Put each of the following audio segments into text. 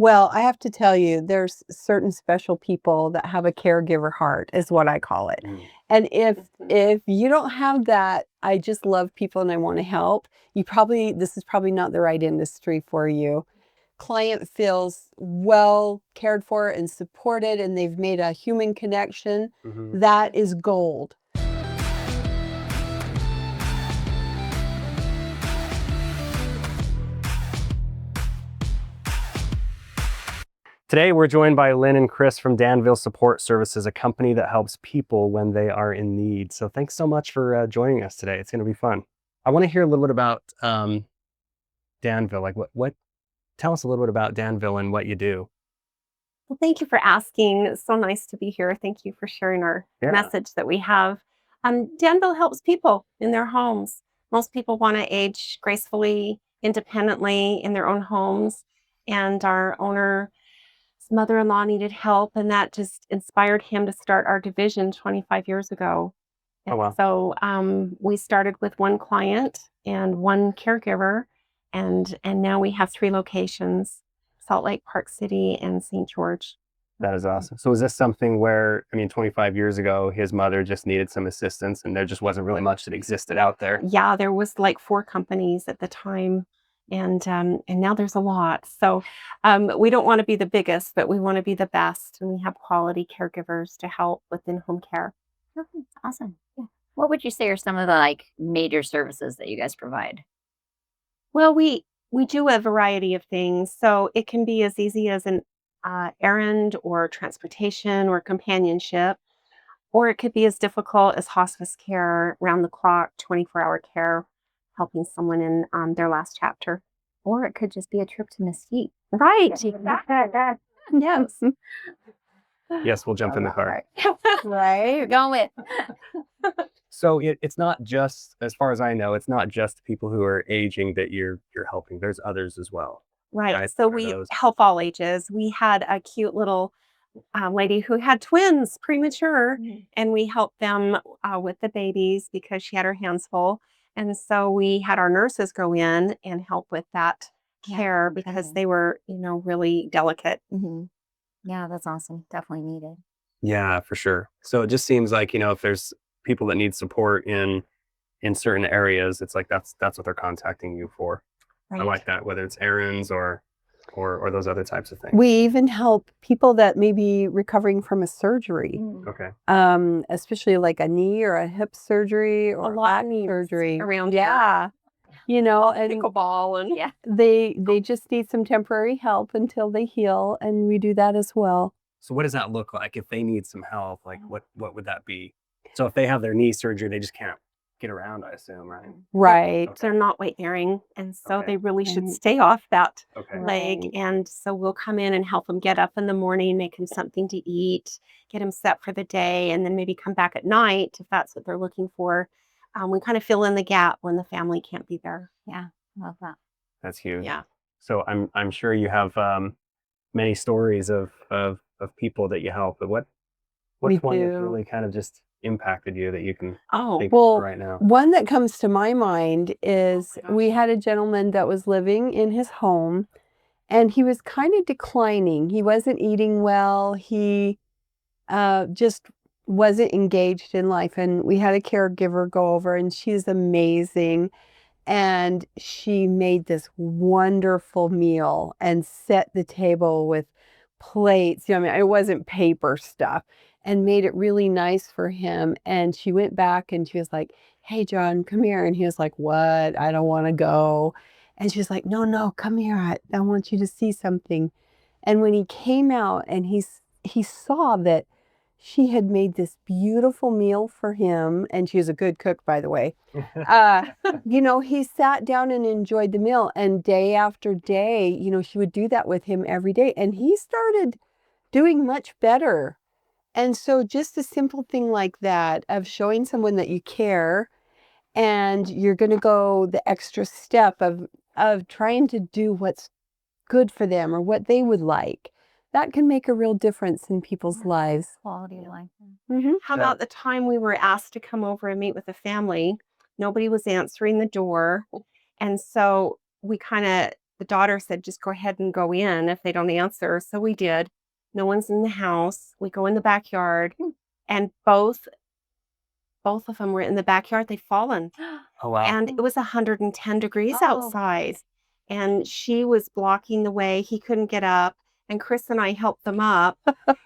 Well, I have to tell you, there's certain special people that have a caregiver heart, is what I call it. Mm. And if you don't have that, I just love people and I want to help, this is probably not the right industry for you. Client feels well cared for and supported, and they've made a human connection. Hmm. That is gold. Today, we're joined by Lynn and Chris from Danville Support Services, a company that helps people when they are in need. So thanks so much for joining us today. It's going to be fun. I want to hear a little bit about Danville. Like tell us a little bit about Danville and what you do. Well, thank you for asking. It's so nice to be here. Thank you for sharing our Yeah. message that we have. Danville helps people in their homes. Most people want to age gracefully, independently in their own homes. And our owner's mother-in-law needed help, and that just inspired him to start our division 25 years ago. Oh, wow. So we started with one client and one caregiver, and now we have 3 locations: Salt Lake, Park City, and St. George. That is awesome. So is this something where, 25 years ago, his mother just needed some assistance and there just wasn't really much that existed out there? Yeah, there was like 4 companies at the time, and now there's a lot. So we don't want to be the biggest, but we want to be the best, and we have quality caregivers to help with in-home care. Okay, awesome. Yeah. What would you say are some of the like major services that you guys provide? Well, we do a variety of things. So it can be as easy as an errand or transportation or companionship, or it could be as difficult as hospice care, round the clock, 24-hour care, helping someone in their last chapter. Or it could just be a trip to Mesquite. Right. Yes. Yes, we'll jump in the car. Right. You're going with. So it's not just, as far as I know, it's not just people who are aging that you're helping. There's others as well. Right. Right. So Are we those- help all ages. We had a cute little lady who had twins premature, and we helped them with the babies because she had her hands full. And so we had our nurses go in and help with that care because they were, really delicate. Mhm. Yeah, that's awesome. Definitely needed. Yeah, for sure. So it just seems like, if there's people that need support in certain areas, it's like that's what they're contacting you for. I Right. like that, whether it's errands or those other types of things. We even help people that may be recovering from a surgery, Okay. especially like a knee or a hip surgery or A lot back of needs surgery. around here. Yeah. And Pickleball and Yeah. they just need some temporary help until they heal, and we do that as well. So what does that look like if they need some help? Like what would that be? So if they have their knee surgery, they just can't get around, I assume, right? Right. Okay. they're not weight bearing, and so Okay. they really should Mhm. stay off that Okay. leg. Right. And so we'll come in and help them get up in the morning, make them something to eat, get them set for the day, and then maybe come back at night if that's what they're looking for. We kind of fill in the gap when the family can't be there. Yeah. Love that. That's huge. Yeah. So I'm sure you have many stories of people that you help. But We what's one that's do. really kind of just impacted you that you can Oh, think Well, right now? one that comes to my mind is gosh. we had a gentleman that was living in his home, and he was kind of declining. He wasn't eating well. He just wasn't engaged in life. And we had a caregiver go over, and she's amazing. And she made this wonderful meal and set the table with plates. It wasn't paper stuff, and made it really nice for him. And she went back and she was like, "Hey, John, come here." And he was like, "What? I don't want to go." And she's like, "No, no, come here. I want you to see something." And when he came out and he saw that she had made this beautiful meal for him, and she was a good cook, by the way. He sat down and enjoyed the meal, and day after day, she would do that with him every day, and he started doing much better. And so just a simple thing like that of showing someone that you care, and you're going to go the extra step of trying to do what's good for them or what they would like, that can make a real difference in people's lives. Quality of life. How about the time we were asked to come over and meet with the family? Nobody was answering the door. And so the daughter said, just go ahead and go in if they don't answer. So we did. No one's in the house. We go in the backyard, and both of them were in the backyard. They'd fallen. Oh, wow. And it was 110 degrees Oh. outside. And she was blocking the way. He couldn't get up. And Chris and I helped them up.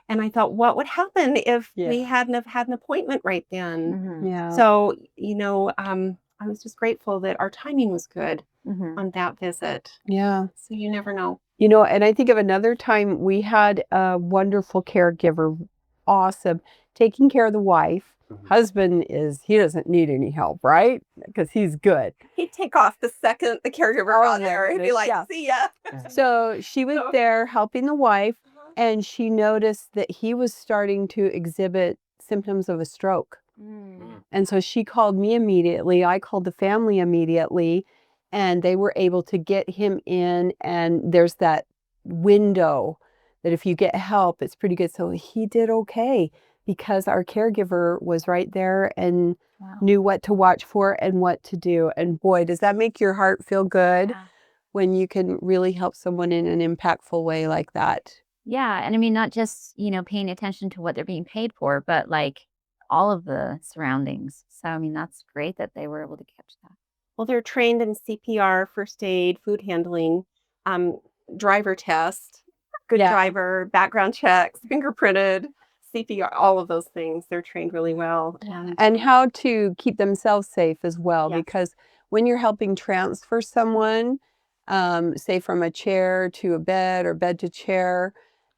And I thought, what would happen if we hadn't have had an appointment right then? Mhm. Yeah. So, I was just grateful that our timing was good Mhm. on that visit. Yeah. So you never know. And I think of another time we had a wonderful caregiver, awesome, taking care of the wife. Mhm. Husband he doesn't need any help, right? Because he's good. He'd take off the second the caregiver got there. He'd be like, Yeah. see ya. So she was there helping the wife, and she noticed that he was starting to exhibit symptoms of a stroke. Mm. And so she called me immediately. I called the family immediately, and they were able to get him in. And there's that window that if you get help, it's pretty good. So he did okay because our caregiver was right there and Wow. knew what to watch for and what to do. And boy, does that make your heart feel good Yeah. when you can really help someone in an impactful way like that. Yeah, and I mean, not just, paying attention to what they're being paid for, but like all of the surroundings. So, I mean, that's great that they were able to catch that. Well, they're trained in CPR, first aid, food handling, driver test, good Yeah. driver, background checks, fingerprinted, CPR, all of those things. They're trained really well. And how to keep themselves safe as well, Yes. because when you're helping transfer someone, say from a chair to a bed or bed to chair,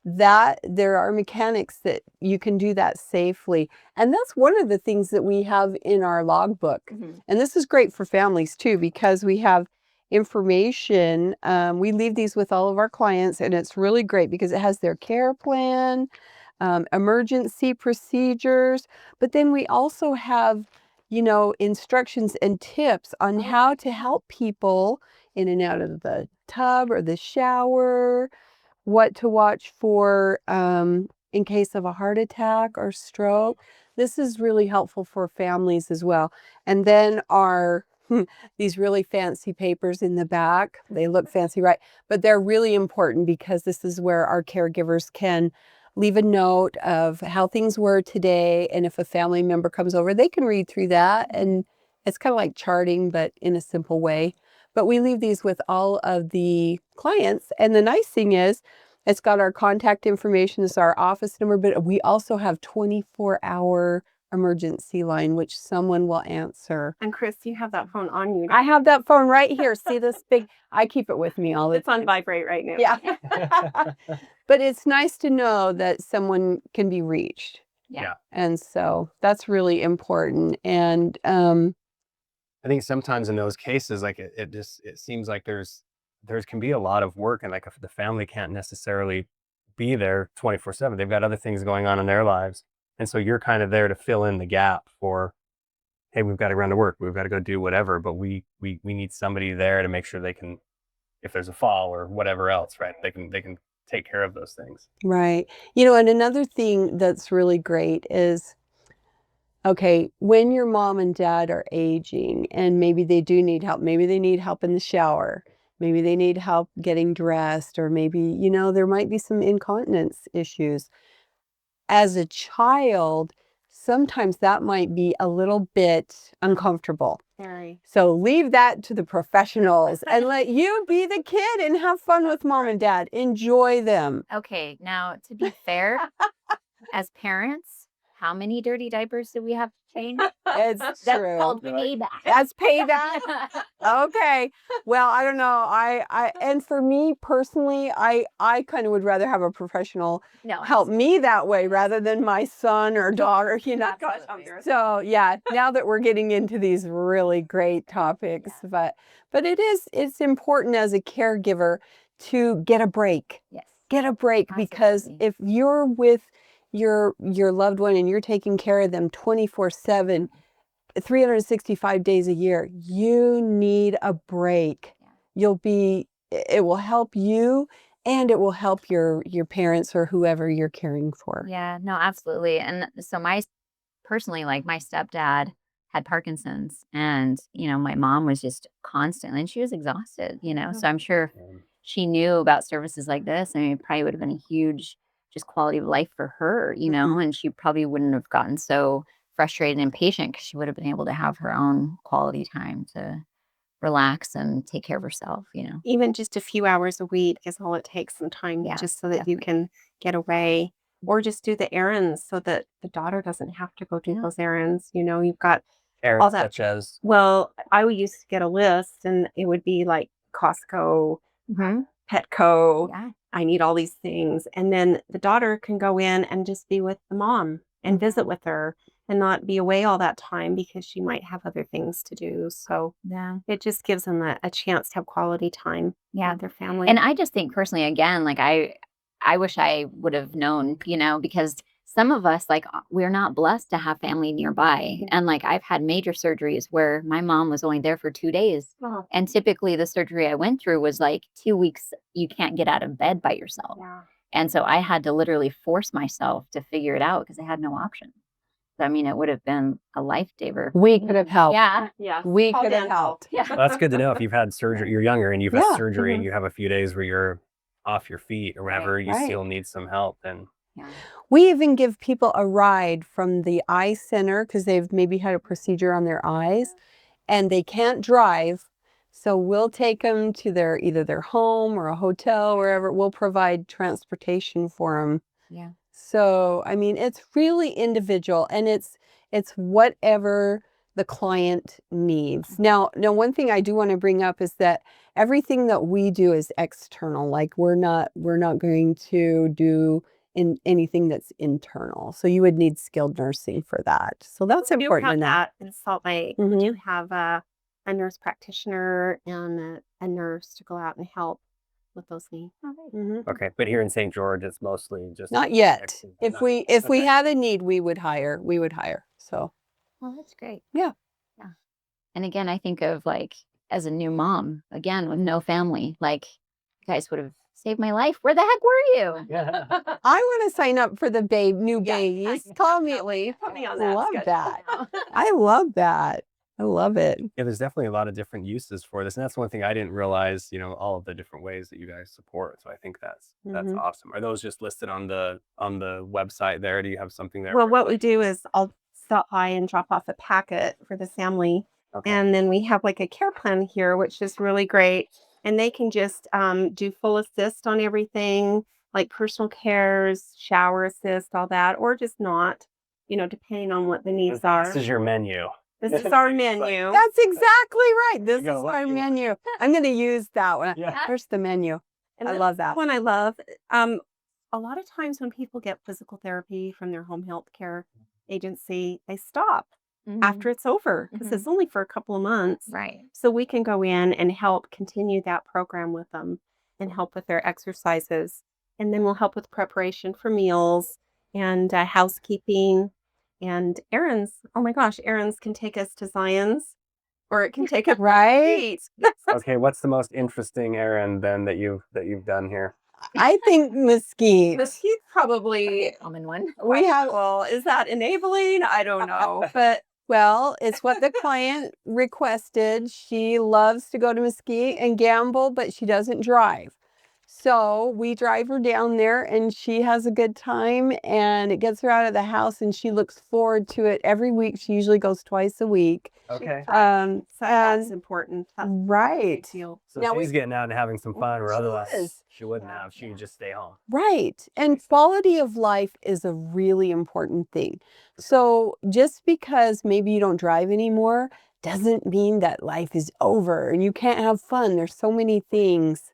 that there are mechanics that you can do that safely. And that's one of the things that we have in our logbook. Mhm. And this is great for families too, because we have information. We leave these with all of our clients, and it's really great because it has their care plan, emergency procedures, but then we also have, instructions and tips on how to help people in and out of the tub or the shower, what to watch for in case of a heart attack or stroke. This is really helpful for families as well. And then our these really fancy papers in the back. They look fancy, right? But they're really important because this is where our caregivers can leave a note of how things were today. And if a family member comes over, they can read through that. And it's kind of like charting, but in a simple way. But we leave these with all of the clients. And the nice thing is, it's got our contact information, it's our office number, but we also have 24-hour emergency line, which someone will answer. And Chris, you have that phone on you. I have that phone right here. See this big, I keep it with me all the It's on vibrate right now. Yeah. But it's nice to know that someone can be reached. Yeah. And so that's really important. And I think sometimes in those cases, like it seems like there can be a lot of work, and like if the family can't necessarily be there 24/7, they've got other things going on in their lives. And so you're kind of there to fill in the gap for, hey, we've got to run to work, we've got to go do whatever, but we need somebody there to make sure they can, if there's a fall or whatever else, right? They can take care of those things. right. And another thing that's really great is, okay, when your mom and dad are aging and maybe they do need help, maybe they need help in the shower, maybe they need help getting dressed, or maybe, there might be some incontinence issues. As a child, sometimes that might be a little bit uncomfortable. Very. So leave that to the professionals and let you be the kid and have fun with mom and dad. Enjoy them. Okay, now to be fair, as parents, how many dirty diapers do we have to change? It's That's true. called payback. That's payback. Okay. Well, I don't know. And for me personally, I kind of would rather have a professional No, help me that way rather than my son or daughter, Gosh, I'm Absolutely. So yeah, now that we're getting into these really great topics, but it's important as a caregiver to get a break. Yes. Get a break, because Absolutely. if you're with your loved one and you're taking care of them 24/7, 365 days a year, you need a break. Yeah. It will help you, and it will help your parents or whoever you're caring for. Yeah, no, absolutely. And so personally, like my stepdad had Parkinson's, and my mom was just constantly, and she was exhausted, so I'm sure she knew about services like this, I mean, it probably would have been a huge just quality of life for her, you know, and she probably wouldn't have gotten so frustrated and impatient because she would have been able to have her own quality time to relax and take care of herself, you know. Even just a few hours a week is all it takes sometimes, Yeah, just so that you definitely. can get away or just do the errands so that the daughter doesn't have to go do Yeah. those errands. You know, you've got all Errands that. such as Well, I would used to get a list and it would be like Costco, Mhm. Petco. Yeah. I need all these things. And then the daughter can go in and just be with the mom and visit with her and not be away all that time because she might have other things to do. So Yeah. it just gives them a chance to have quality time Yeah. with their family. And I just think personally, again, like I wish I would have known, you know, because some of us, like, we're not blessed to have family nearby. And like, I've had major surgeries where my mom was only there for 2 days. Oh, And typically the surgery I went through was like 2 weeks, you can't get out of bed by yourself. yeah. And so I had to literally force myself to figure it out because I had no option. So, I mean, it would have been a lifesaver. We could have helped. Yeah. Yeah. We Call could have Danville. helped. Yeah. Well, that's good to know. If you've had surgery, you're younger and you've had Yeah. surgery Mhm. and you have a few days where you're off your feet or whatever, you Right. still need some help. And Yeah. We even give people a ride from the eye center because they've maybe had a procedure on their eyes and they can't drive. So we'll take them to either their home or a hotel, wherever. We'll provide transportation for them. Yeah. So, I mean, it's really individual and it's whatever the client needs. Now, one thing I do want to bring up is that everything that we do is external. Like we're not going to do anything that's internal. So you would need skilled nursing for that. So that's We do important have to know. that in Salt Lake. We do have a nurse practitioner and a nurse to go out and help with those needs. okay, but here in St. George, it's mostly just Not yet. external. If we Okay. had a need, we would hire. So Well, that's great. yeah. Yeah. And again, I think of like as a new mom, again, with no family, like you guys would have saved my life. Where the heck were you? Yeah. I want to sign up for the new Yeah, babies. I- Call me, Lee. Put me on that Love schedule. that. I love that. I love it. Yeah, there's definitely a lot of different uses for this. And that's one thing I didn't realize, you know, all of the different ways that you guys support. So I think that's awesome. Are those just listed on the website there? Do you have something there? Well, where what it's we do is I'll stop by and drop off a packet for the family. Okay. And then we have like a care plan here, which is really great. And they can just do full assist on everything, like personal cares, shower assist, all that, or just not, you know, depending on what the needs are. This is your menu. This is our menu. That's exactly right. This is go, what our you want. menu. I'm going to use that one. Yeah. Here's the menu. And I this love that. one I love. A lot of times when people get physical therapy from their home health care agency, they stop after it's over because it's only for a couple of months. Right. So we can go in and help continue that program with them and help with their exercises. And then we'll help with preparation for meals and housekeeping and errands. Oh my gosh, errands can take us to Zion's or it can take us Right? Okay, what's the most interesting errand then that you've done here? I think mesquite. Mesquite probably. Common one. We have, Well, is that enabling? I don't know. But well, it's what the client requested. She loves to go to Mesquite and gamble, but she doesn't drive. So we drive her down there and she has a good time and it gets her out of the house and she looks forward to it every week. She usually goes twice a week. Okay. so that's And important. That's a big right. deal. So Now she's getting out and having some fun where She otherwise is. she wouldn't have. She would just stay home. Right. And quality of life is a really important thing. So just because maybe you don't drive anymore doesn't mean that life is over and you can't have fun. There's so many things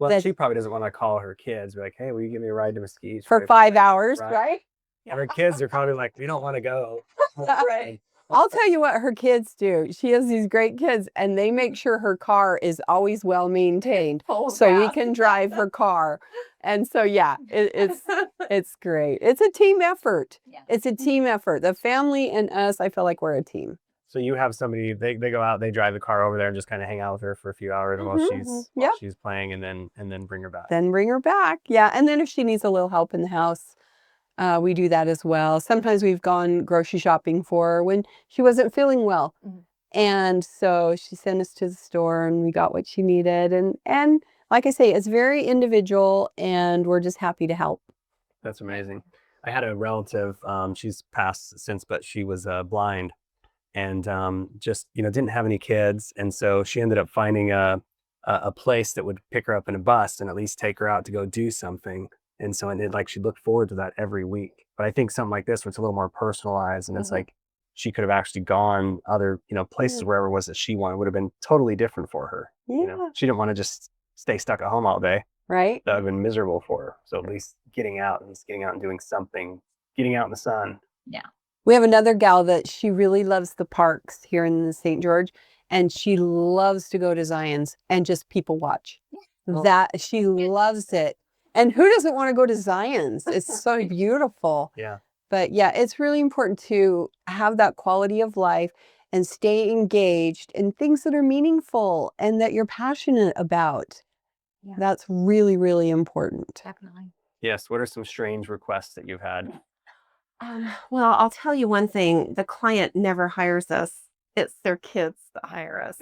Well, that- she probably doesn't want to call her kids, be like, hey, will you give me a ride to Mesquite? for 5 hours, Right. right? And her kids are probably like, we don't want to go. Right. I'll tell you what her kids do. She has these great kids and they make sure her car is always well maintained so we can drive her car. And so, yeah, it's great. It's a team effort. Yeah. It's a team effort. The family and us, I feel like we're a team. So you have somebody, they go out, they drive the car over there and just kind of hang out with her for a few hours while Yep. she's playing and then bring her back. Then bring her back. Yeah. And then if she needs a little help in the house, we do that as well. Sometimes we've gone grocery shopping for her when she wasn't feeling well. And so she sent us to the store and we got what she needed. And like I say, it's very individual, and we're just happy to help. That's amazing. I had a relative, she's passed since, but she was blind and just, didn't have any kids. And so she ended up finding a place that would pick her up in a bus and at least take her out to go do something. And so like she looked forward to that every week. But I think something like this, where it's a little more personalized and it's Mhm. like she could have actually gone other, places Yeah. wherever it was that she wanted would have been totally different for her. Yeah. She didn't want to just stay stuck at home all day. Right? That would have been miserable for her. So at least getting out and doing something, getting out in the sun. Yeah. We have another gal that she really loves the parks here in the St. George, and she loves to go to Zion's and just people watch. Well, That she loves it. And who doesn't want to go to Zion's? It's so beautiful. Yeah. But yeah, it's really important to have that quality of life and stay engaged in things that are meaningful and that you're passionate about. Yeah. That's really, really important. Definitely. Yes. What are some strange requests that you've had? Well, I'll tell you one thing. The client never hires us. It's their kids that hire us.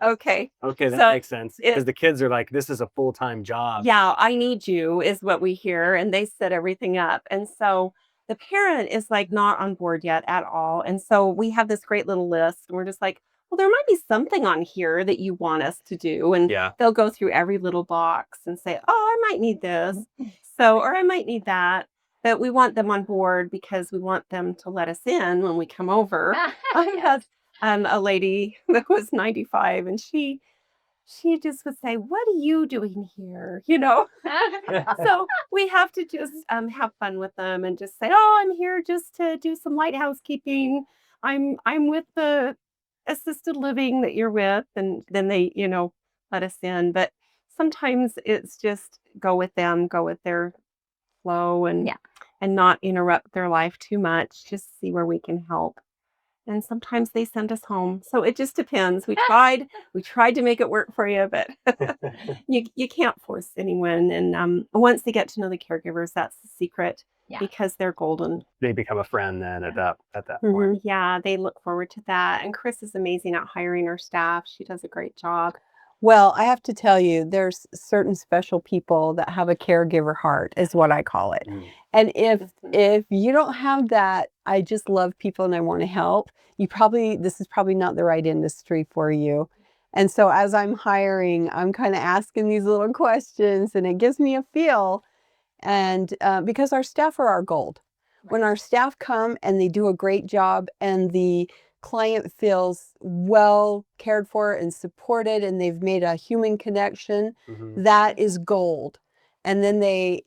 Okay. Okay, that So makes sense. Because the kids are like, this is a full-time job. yeah, I need you is what we hear. And they set everything up. And so the parent is like not on board yet at all. And so we have this great little list. And we're just like, well, there might be something on here that you want us to do. And Yeah. they'll go through every little box and say, oh, I might need this. So, or I might need that. But we want them on board because we want them to let us in when we come over. I had a lady that was 95 and she just would say, "What are you doing here?" So we have to just have fun with them and just say, "Oh, I'm here just to do some light housekeeping. I'm with the assisted living that you're with," and then they let us in. But sometimes it's just go with them, go with their flow, and Yeah. not interrupt their life too much. Just see where we can help. And sometimes they send us home. So it just depends. We tried to make it work for you, but you can't force anyone. And once they get to know the caregivers, that's the secret Yeah. because they're golden. They become a friend then at that Mhm. point. Yeah, they look forward to that. And Chris is amazing at hiring her staff. She does a great job. Well, I have to tell you, there's certain special people that have a caregiver heart, is what I call it. Mm. And if Mhm. if you don't have that, I just love people and I want to help, this is probably not the right industry for you. And so as I'm hiring, I'm kind of asking these little questions and it gives me a feel. And because our staff are our gold. When our staff come and they do a great job and the client feels well cared for and supported and they've made a human connection, Mhm. that is gold. And then they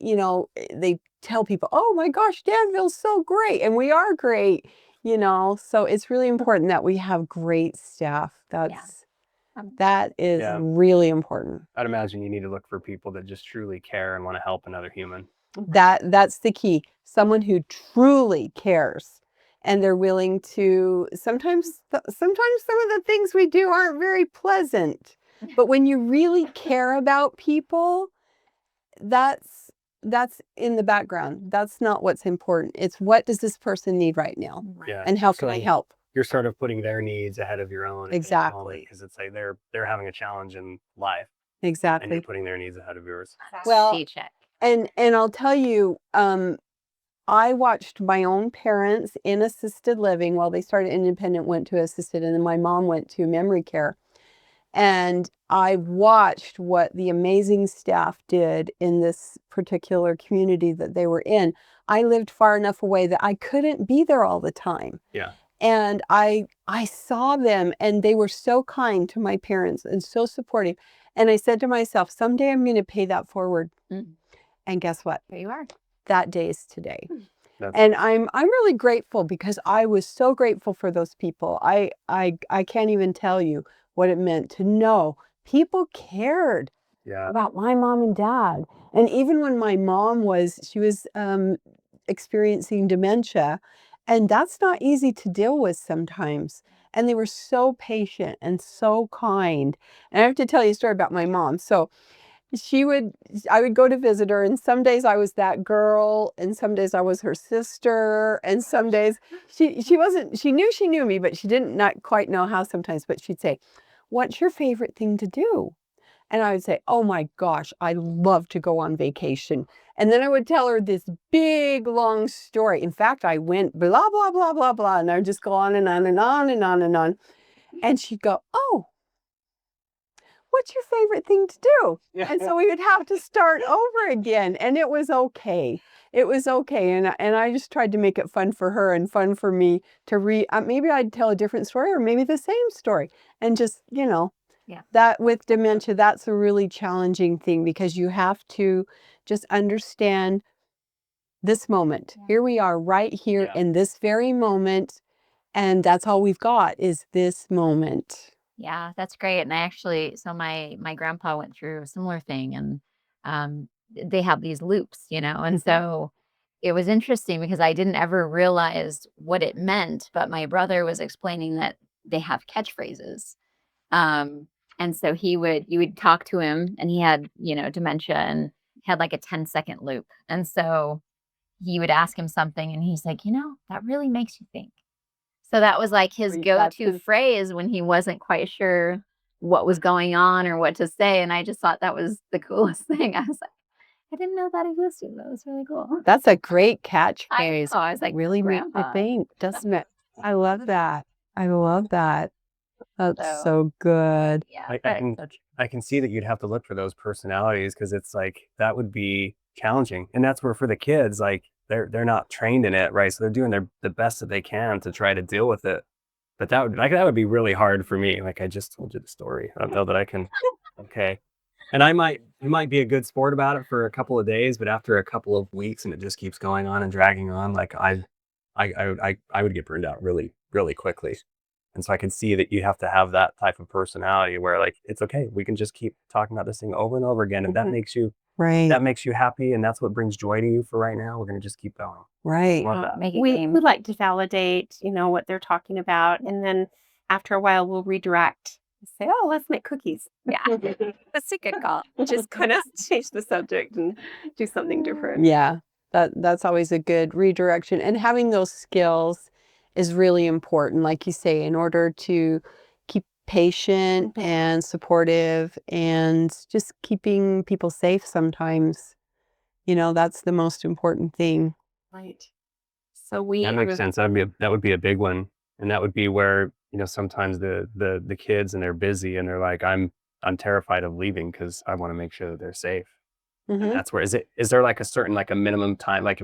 tell people, "Oh my gosh, Danville's so great." And we are great. So it's really important that we have great staff. That is Yeah. really important. I'd imagine you need to look for people that just truly care and want to help another human. That's the key. Someone who truly cares and they're willing to sometimes some of the things we do aren't very pleasant. But when you really care about people, that's in the background. That's not what's important. It's what does this person need right now? Yeah. And how can I So help? you're sort of putting their needs ahead of your own Exactly. because it's like they're having a challenge in life and you're Exactly. putting their needs ahead of yours. Well, Paycheck. and I'll tell you, I watched my own parents in assisted living while they started independent, went to assisted, and then my mom went to memory care. And I watched what the amazing staff did in this particular community that they were in. I lived far enough away that I couldn't be there all the time. Yeah. And I saw them and they were so kind to my parents and so supportive. And I said to myself, someday I'm going to pay that forward. Mm. And guess what? There you are. That day is today. That's And I'm really grateful because I was so grateful for those people. I can't even tell you what it meant to know people cared yeah. about my mom and dad. And even when my mom was experiencing dementia, and that's not easy to deal with sometimes. And they were so patient and so kind. And I have to tell you a story about my mom. So I would go to visit her, and some days I was that girl, and some days I was her sister, and some days she knew she knew me, but she didn't not quite know how sometimes, but she'd say, "What's your favorite thing to do?" And I would say, oh my gosh, I love to go on vacation. And then I would tell her this big, long story. In fact, I went blah, blah, blah, blah, blah. And I would just go on and on and on and on and on. And she'd go, oh, what's your favorite thing to do? And so we would have to start over again. And it was okay. It was okay. And I just tried to make it fun for her and fun for me to read. Maybe I'd tell a different story or maybe the same story. And just, Yeah. that with dementia, that's a really challenging thing because you have to just understand this moment. Yeah. Here we are right here Yeah. in this very moment. And that's all we've got is this moment. Yeah, that's great. And I actually, so my grandpa went through a similar thing, and they have these loops, and so it was interesting because I didn't ever realize what it meant, but my brother was explaining that they have catchphrases. And so you would talk to him, and he had, dementia, and had like a 10-second loop. And so he would ask him something, and he's like, that really makes you think. So that was like his That's go-to his- phrase when he wasn't quite sure what was going on or what to say. And I just thought that was the coolest thing. I was like, I didn't know that existed. That was really cool. That's a great I catchphrase. know. I was like, Really makes me Grandpa. think, doesn't it? I love that. I love that. That's So, so good. yeah. I but- can I can see that you'd have to look for those personalities because it's like that would be challenging, and that's where for the kids, like they're not trained in it, right? So they're doing the best that they can to try to deal with it. But that would be really hard for me. Like I just told you the story. I don't know that I can. Okay, and you might be a good sport about it for a couple of days, but after a couple of weeks and it just keeps going on and dragging on, like I would get burned out really really quickly. And so I can see that you have to have that type of personality where like it's okay. We can just keep talking about this thing over and over again. If that Mhm. makes you Right. happy and that's what brings joy to you for right now, we're gonna just keep going. Right. Love that. Make it We game. like to validate, what they're talking about. And then after a while, we'll redirect, say, oh, let's make cookies. Yeah. That's a good call. Just kind of change the subject and do something different. Yeah. That's always a good redirection. And having those skills is really important, like you say, in order to keep patient Mhm. and supportive and just keeping people safe sometimes. That's the most important thing. Right. So we That makes sense. That would be a big one. And that would be where, sometimes the kids and they're busy and they're like, I'm terrified of leaving because I want to make sure that they're safe. And Mhm. that's where is there like a certain like a minimum time? Like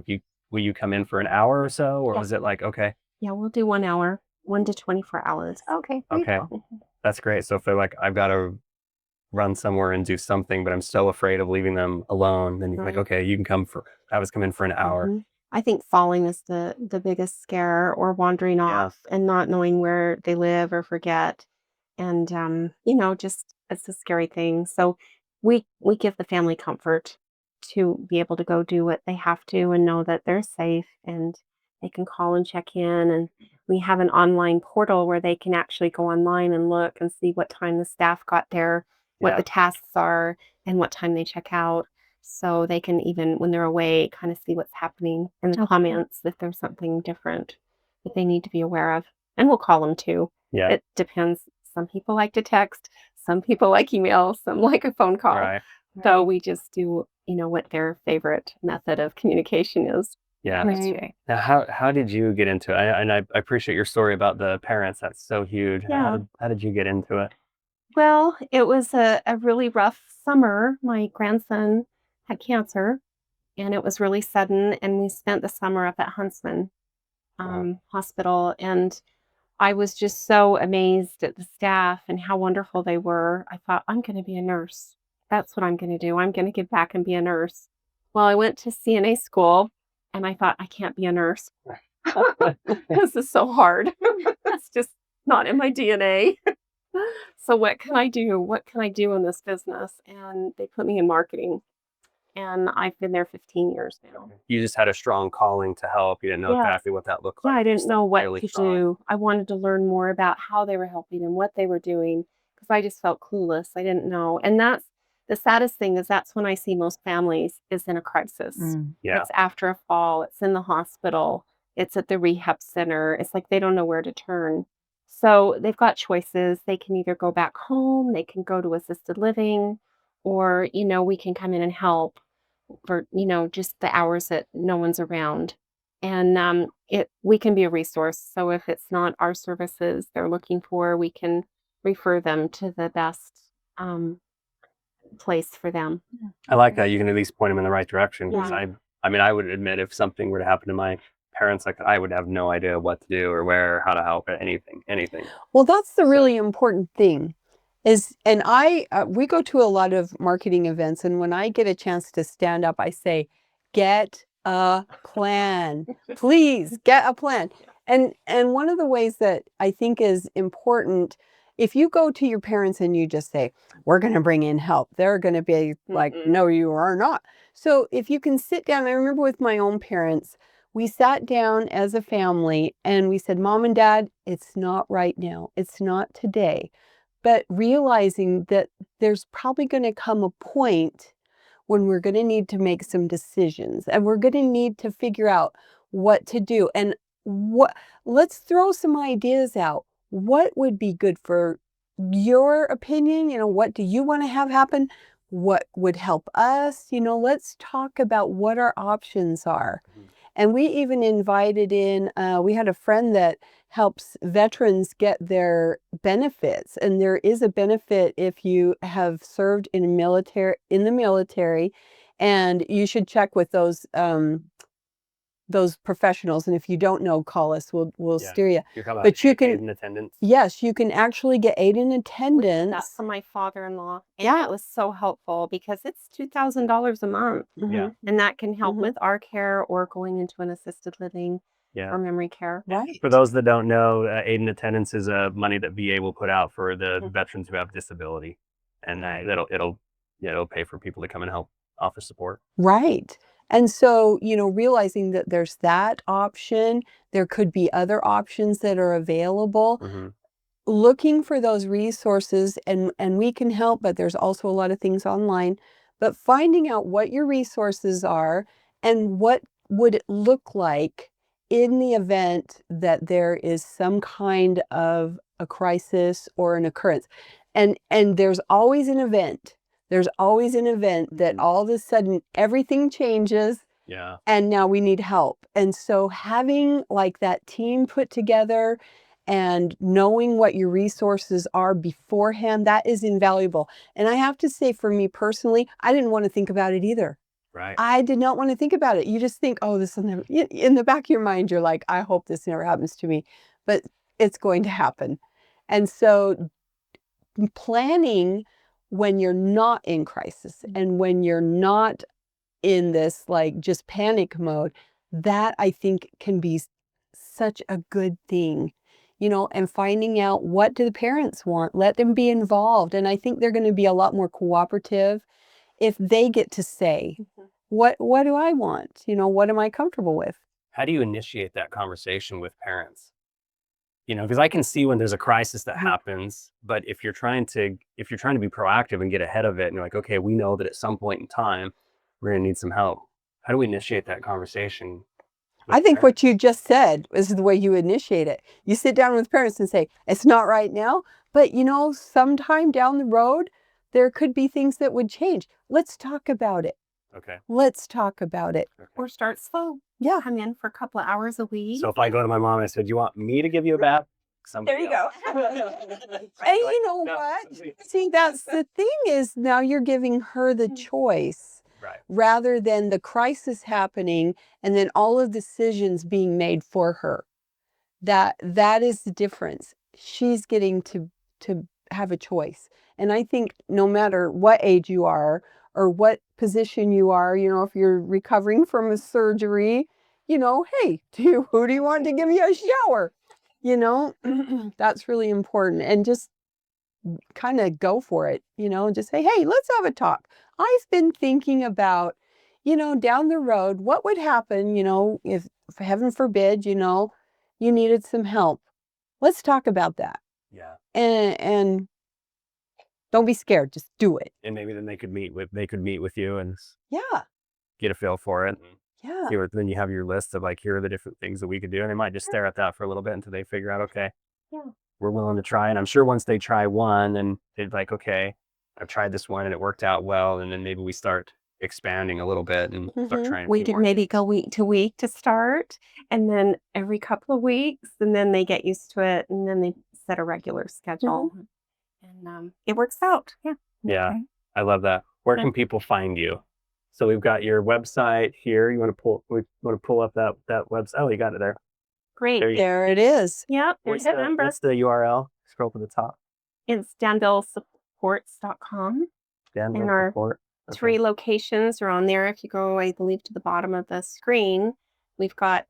will you come in for an hour or so? Or Yeah. was it like, okay, Yeah, we'll do 1 hour, 1 to 24 hours. Okay. There you okay, go. that's great. So if they're like, I've got to run somewhere and do something, but I'm still afraid of leaving them alone, then you're like, Right. okay, you can come in for an hour. Mhm. I think falling is the biggest scare, or wandering Yeah. off and not knowing where they live or forget. And just it's a scary thing. So we give the family comfort to be able to go do what they have to and know that they're safe and they can call and check in. And we have an online portal where they can actually go online and look and see what time the staff got there, what Yeah. the tasks are, and what time they check out. So they can, even when they're away, kind of see what's happening in the Okay. comments if there's something different that they need to be aware of. And we'll call them too. Yeah. It depends. Some people like to text, some people like email, some like a phone call. Right. So we just do, what their favorite method of communication is. Yeah. That's Right. great. Now, how did you get into it? I appreciate your story about the parents. That's so huge. Yeah. How did you get into it? Well, it was a really rough summer. My grandson had cancer and it was really sudden. And we spent the summer up at Huntsman Wow. Hospital. And I was just so amazed at the staff and how wonderful they were. I thought, I'm going to be a nurse. That's what I'm going to do. I'm going to give back and be a nurse. Well, I went to CNA school and I thought, I can't be a nurse. This is so hard. That's just not in my DNA. So what can I do? What can I do in this business? And they put me in marketing. And I've been there 15 years now. You just had a strong calling to help. You didn't know Yeah. exactly what that looked Yeah, like. I didn't know what Fairly to strong. do. I wanted to learn more about how they were helping and what they were doing because I just felt clueless. I didn't know. And that's the saddest thing, is that's when I see most families is in a crisis. Yeah. It's after a fall, it's in the hospital, it's at the rehab center. It's like they don't know where to turn. So they've got choices. They can either go back home, they can go to assisted living, or, we can come in and help for, just the hours that no one's around. And we can be a resource. So if it's not our services they're looking for, we can refer them to the best um, place for them. I like that. You can at least point them in the right direction. Because Yeah. I mean, I would admit if something were to happen to my parents, like I would have no idea what to do or where, or how to help, or anything. Well, that's the really important thing and we go to a lot of marketing events, and when I get a chance to stand up, I say, get a plan, please get a plan. And one of the ways that I think is important, if you go to your parents and you just say, we're going to bring in help, they're going to be like, no, you are not. So if you can sit down, I remember with my own parents, we sat down as a family and we said, Mom and Dad, it's not right now. It's not today. But realizing that there's probably going to come a point when we're going to need to make some decisions and we're going to need to figure out what to do. And let's throw some ideas out. What would be good for your opinion? What do you want to have happen? What would help us? Let's talk about what our options are. And we even invited in, we had a friend that helps veterans get their benefits. And there is a benefit if you have served in the military, and you should check with those professionals. And if you don't know, call us. We'll steer you. You're talking about But you aid can, in attendance. yes, you can actually get aid in We had that attendance. from my father-in-law. And Yeah. it was so helpful because it's $2,000 a month. Yeah. And that can help Mhm. with our care or going into an assisted living Yeah. or memory care. Right. For those that don't know, aid in attendance is money that VA will put out for the veterans who have disability, and it'll pay for people to come and help offer support. Right. And so, realizing that there's that option, there could be other options that are available, looking for those resources, and we can help, but there's also a lot of things online, but finding out what your resources are and what would it look like in the event that there is some kind of a crisis or an occurrence. And there's always an event. There's always an event that all of a sudden everything changes. Yeah. And now we need help. And so having like that team put together and knowing what your resources are beforehand, that is invaluable. And I have to say, for me personally, I didn't want to think about it either. Right. I did not want to think about it. You just think, oh, this will never, in the back of your mind, you're like, I hope this never happens to me, but it's going to happen. And so planning when you're not in crisis and when you're not in this like just panic mode, that I think can be such a good thing, and finding out what do the parents want, let them be involved. And I think they're going to be a lot more cooperative if they get to say, what do I want? What am I comfortable with? How do you initiate that conversation with parents? Because I can see when there's a crisis that happens, but if you're trying to be proactive and get ahead of it, and you're like, okay, we know that at some point in time we're going to need some help. How do we initiate that conversation? I think what you just said is the way you initiate it. You sit down with parents and say, it's not right now, but sometime down the road, there could be things that would change. Let's talk about it. Okay. Let's talk about it. Okay. Or start slow. Yeah. Come in for a couple of hours a week. So if I go to my mom and I said, "Do you want me to give you a bath?" There you go. And you know what? See, that's the thing is now you're giving her the choice. Right. Rather than the crisis happening and then all of the decisions being made for her. That is the difference. She's getting to have a choice. And I think no matter what age you are or what position you are, if you're recovering from a surgery, hey, who do you want to give you a shower? That's really important. And just kind of go for it, and just say, hey, let's have a talk. I've been thinking about, down the road, what would happen, if heaven forbid, you needed some help. Let's talk about that. Yeah. And don't be scared. Just do it. And maybe then they could meet with you and Yeah. get a feel for it. Yeah. Then you have your list of like, here are the different things that we could do. And they might just stare at that for a little bit until they figure out, okay, we're willing to try. And I'm sure once they try one and they're like, okay, I've tried this one and it worked out well, and then maybe we start expanding a little bit and start trying a We few did more. maybe go week to week to start, and then every couple of weeks, and then they get used to it, and then they set a regular schedule, and it works out. Yeah. Yeah, Okay. I love that. Where Yeah. can people find you? So we've got your website here. You want to pull? We want to pull up that website. Oh, you got it there. Great. There you There it is. Yep. What's There's the, a number. what's the URL? Scroll to the top. It's danvillesupports.com. Danville And our support. 3 locations are on there. If you go, I believe, to the bottom of the screen, we've got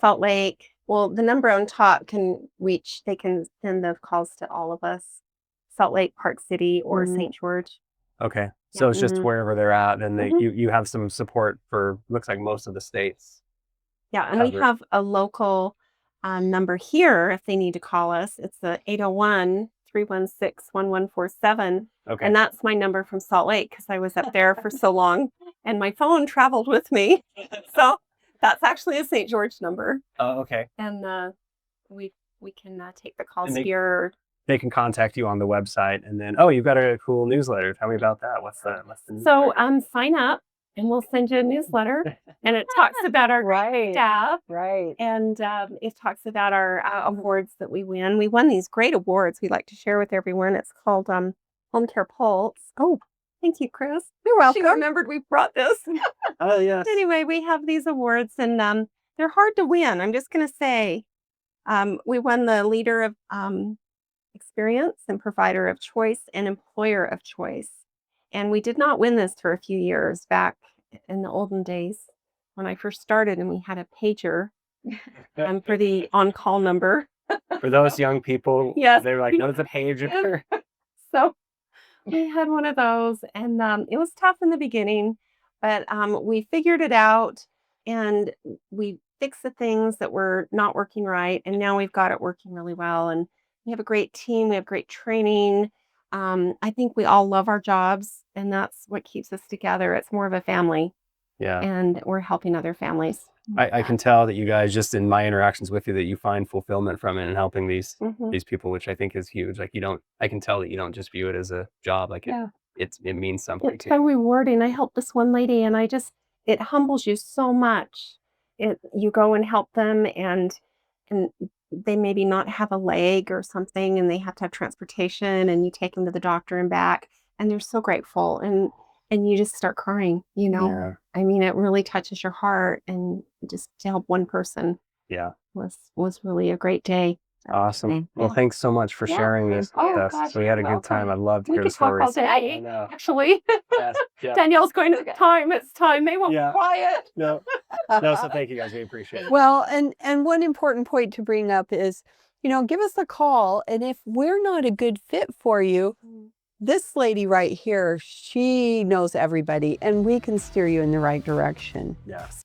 Salt Lake. Well, the number on top can reach. They can send the calls to all of us. Salt Lake, Park City, or St. George. Okay, so it's just wherever they're at, and they you have some support for looks like most of the states. Yeah, and we covered. have a local number here if they need to call us. It's the 801-316-1147. Okay, And that's my number from Salt Lake because I was up there for so long and my phone traveled with me. So that's actually a St. George number. oh, okay. And we can take the calls And they- here. They can contact you on the website, and then you've got a cool newsletter. Tell me about that. What's the So sign up and we'll send you a newsletter. And it talks about our staff. Right. And it talks about our awards that we win. We won these great awards we like to share with everyone. It's called Home Care Pulse. Oh, thank you, Chris. You're welcome. She remembered we brought this. Oh yes. Anyway, we have these awards and they're hard to win. I'm just going to say we won the Leader of Experience and Provider of Choice and Employer of Choice. And we did not win this for a few years back in the olden days when I first started and we had a pager for the on-call number. For those young people, Yes. they were like, "No, it's a pager." So we had one of those and it was tough in the beginning, but we figured it out and we fixed the things that were not working right. And now we've got it working really well. And we have a great team. We have great training. I think we all love our jobs and that's what keeps us together. It's more of a family. Yeah. And we're helping other families. I can tell that you guys, just in my interactions with you, that you find fulfillment from it and helping these people, which I think is huge. Like I can tell that you don't just view it as a job. Like it means something It's to so you. rewarding. I helped this one lady and it humbles you so much. You go and help them and they maybe not have a leg or something and they have to have transportation and you take them to the doctor and back and they're so grateful and you just start crying, Yeah. I mean, it really touches your heart and just to help one person Yeah. was really a great day. Awesome. Well, Yeah. thanks so much for sharing this with Oh, us. gosh, So we had a you're good time. welcome. I'd love to We hear the could talk all stories. I day, know. actually. Yes. Yeah. Danielle's going to it's time. They won't Yeah. quiet. No. No. So thank you guys. We appreciate it. Well, and one important point to bring up is, give us a call. And if we're not a good fit for you, this lady right here, she knows everybody and we can steer you in the right direction. Yes.